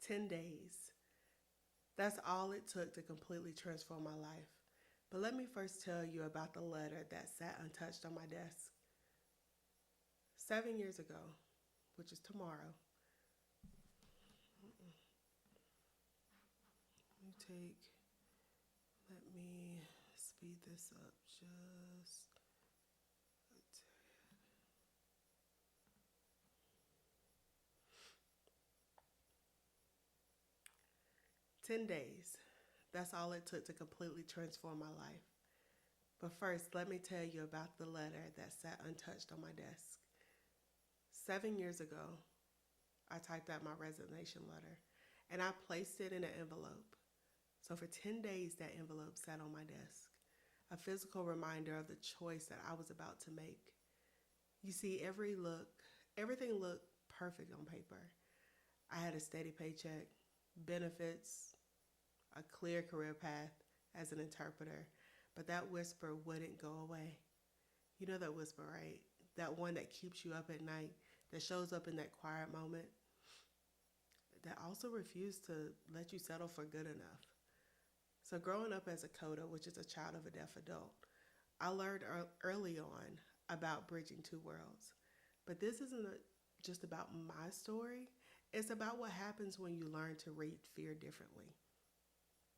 10 days. That's all it took to completely transform my life. But let me first tell you about the letter that sat untouched on my desk. 7 years ago, which is tomorrow, let me take, let me speed this up just a tad. 10 days. That's all it took to completely transform my life. But first, let me tell you about the letter that sat untouched on my desk. 7 years ago, I typed out my resignation letter and I placed it in an envelope. So for 10 days, that envelope sat on my desk, a physical reminder of the choice that I was about to make. You see, everything looked perfect on paper. I had a steady paycheck, benefits, a clear career path as an interpreter, but that whisper wouldn't go away. You know that whisper, right? That one that keeps you up at night, that shows up in that quiet moment, that also refused to let you settle for good enough. So, growing up as a CODA, which is a child of a deaf adult, I learned early on about bridging two worlds. But this isn't just about my story, it's about what happens when you learn to read fear differently.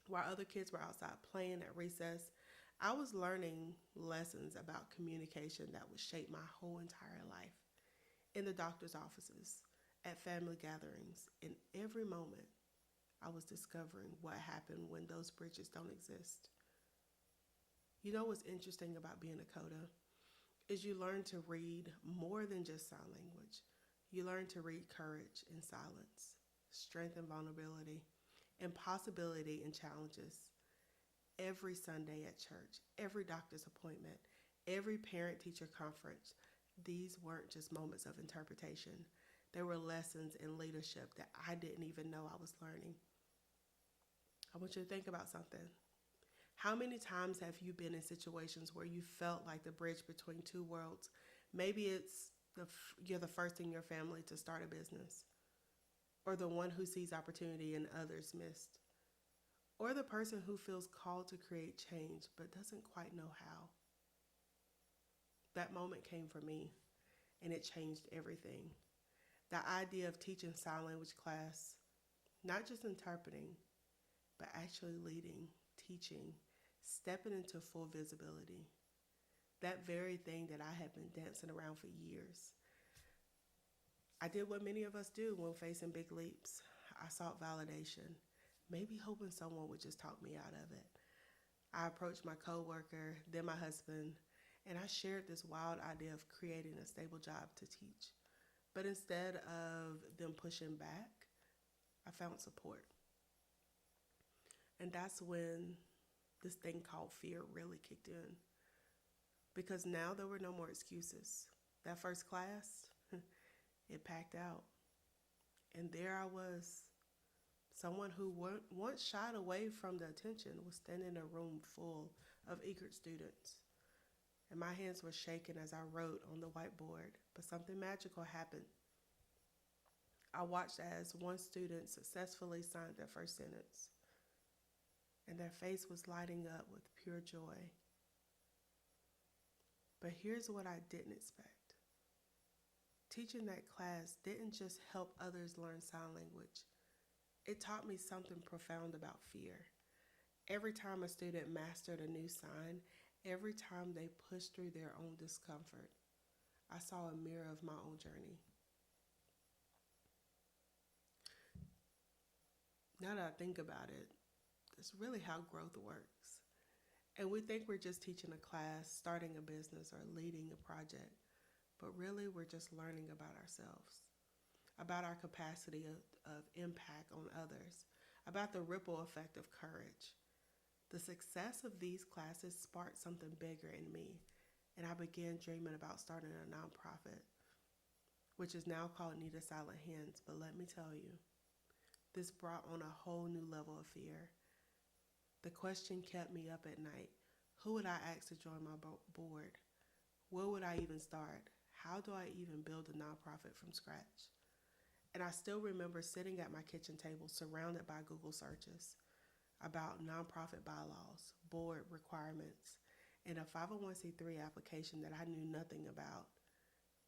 While other kids were outside playing at recess, I was learning lessons about communication that would shape my whole entire life. In the doctor's offices, at family gatherings, in every moment, I was discovering what happened when those bridges don't exist. You know what's interesting about being a CODA is you learn to read more than just sign language. You learn to read courage in silence, strength and vulnerability, and possibility in challenges. Every Sunday at church, every doctor's appointment, every parent teacher conference, these weren't just moments of interpretation. They were lessons in leadership that I didn't even know I was learning. I want you to think about something. How many times have you been in situations where you felt like the bridge between two worlds? Maybe you're the first in your family to start a business, or the one who sees opportunity and others missed, or the person who feels called to create change but doesn't quite know how. That moment came for me, and it changed everything. The idea of teaching sign language class, not just interpreting, but actually leading, teaching, stepping into full visibility. That very thing that I had been dancing around for years. I did what many of us do when facing big leaps. I sought validation, maybe hoping someone would just talk me out of it. I approached my coworker, then my husband, and I shared this wild idea of creating a stable job to teach. But instead of them pushing back, I found support. And that's when this thing called fear really kicked in. Because now there were no more excuses. That first class, it packed out. And there I was. Someone who once shied away from the attention was standing in a room full of eager students. And my hands were shaking as I wrote on the whiteboard, but something magical happened. I watched as one student successfully signed their first sentence, and their face was lighting up with pure joy. But here's what I didn't expect. Teaching that class didn't just help others learn sign language. It taught me something profound about fear. Every time a student mastered a new sign, every time they pushed through their own discomfort, I saw a mirror of my own journey. Now that I think about it, it's really how growth works. And we think we're just teaching a class, starting a business, or leading a project, but really we're just learning about ourselves, about our capacity of impact on others, about the ripple effect of courage. The success of these classes sparked something bigger in me, and I began dreaming about starting a nonprofit, which is now called Nita Silent Hands. But let me tell you, this brought on a whole new level of fear. The question kept me up at night. Who would I ask to join my board? Where would I even start? How do I even build a nonprofit from scratch? And I still remember sitting at my kitchen table surrounded by Google searches about nonprofit bylaws, board requirements, and a 501c3 application that I knew nothing about.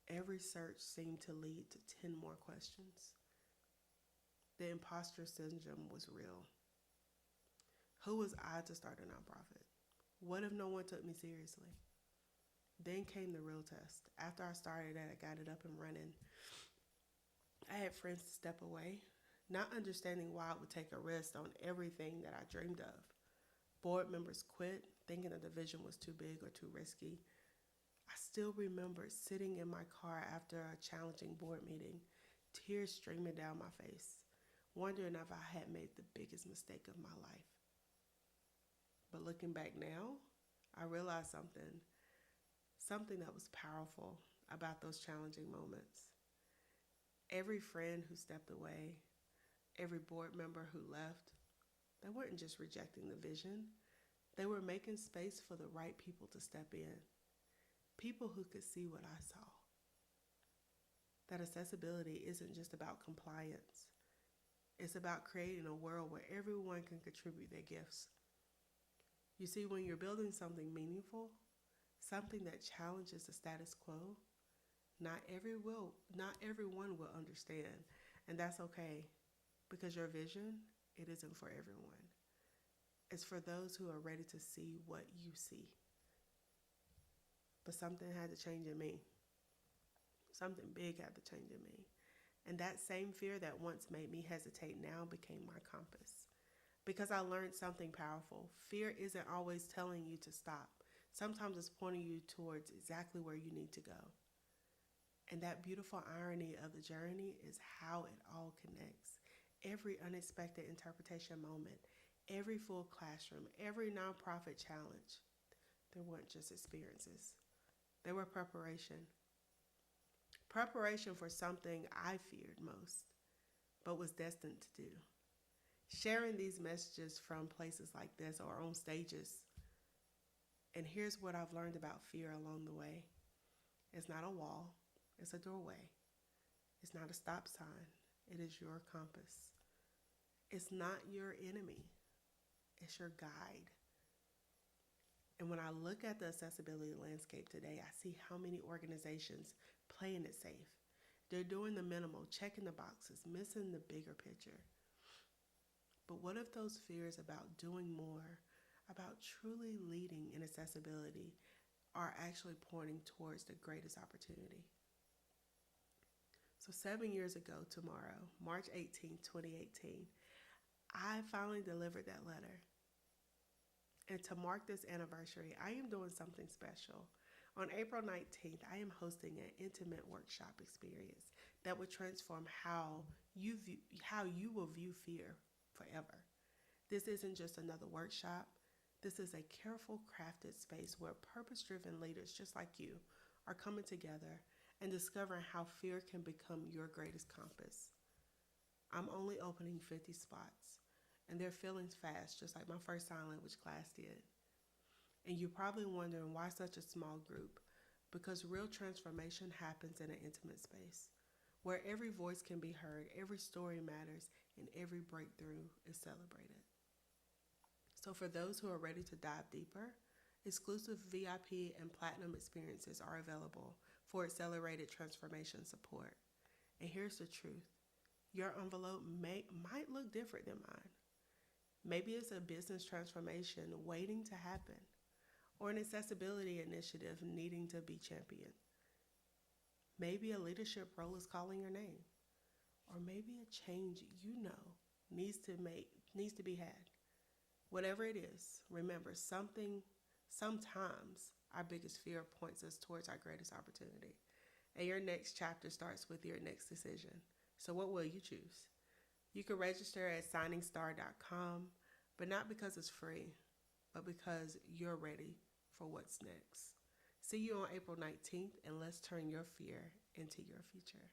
Every search seemed to lead to 10 more questions. The imposter syndrome was real. Who was I to start a nonprofit? What if no one took me seriously? Then came the real test. After I started it, I got it up and running. I had friends to step away, not understanding why I would take a risk on everything that I dreamed of. Board members quit, thinking that the vision was too big or too risky. I still remember sitting in my car after a challenging board meeting, tears streaming down my face, wondering if I had made the biggest mistake of my life. But looking back now, I realized something that was powerful about those challenging moments. Every friend who stepped away, every board member who left, they weren't just rejecting the vision, they were making space for the right people to step in. People who could see what I saw. That accessibility isn't just about compliance. It's about creating a world where everyone can contribute their gifts. You see, when you're building something meaningful, something that challenges the status quo, not everyone will understand, and that's okay, because your vision, it isn't for everyone. It's for those who are ready to see what you see. But something had to change in me. Something big had to change in me. And that same fear that once made me hesitate now became my compass. Because I learned something powerful. Fear isn't always telling you to stop. Sometimes it's pointing you towards exactly where you need to go. And that beautiful irony of the journey is how it all connects. Every unexpected interpretation moment, every full classroom, every nonprofit challenge, they weren't just experiences. They were preparation. Preparation for something I feared most, but was destined to do. Sharing these messages from places like this or on stages. And here's what I've learned about fear along the way. It's not a wall, it's a doorway. It's not a stop sign, it is your compass. It's not your enemy, it's your guide. And when I look at the accessibility landscape today, I see how many organizations playing it safe. They're doing the minimal, checking the boxes, missing the bigger picture. But what if those fears about doing more, about truly leading in accessibility, are actually pointing towards the greatest opportunity? So 7 years ago tomorrow, March 18, 2018, I finally delivered that letter. And to mark this anniversary, I am doing something special. On April 19th, I am hosting an intimate workshop experience that will transform how you will view fear forever. This isn't just another workshop. This is a careful crafted space where purpose-driven leaders just like you are coming together and discovering how fear can become your greatest compass. I'm only opening 50 spots, and they're filling fast, just like my first sign language class did. And you're probably wondering why such a small group? Because real transformation happens in an intimate space, where every voice can be heard, every story matters, and every breakthrough is celebrated. So for those who are ready to dive deeper, exclusive VIP and platinum experiences are available for accelerated transformation support. And here's the truth. Your envelope might look different than mine. Maybe it's a business transformation waiting to happen, or an accessibility initiative needing to be championed. Maybe a leadership role is calling your name, or maybe a change needs to be had. Whatever it is, remember sometimes our biggest fear points us towards our greatest opportunity. And your next chapter starts with your next decision. So what will you choose? You can register at signingstarr.com, but not because it's free, but because you're ready for what's next. See you on April 19th, and let's turn your fear into your future.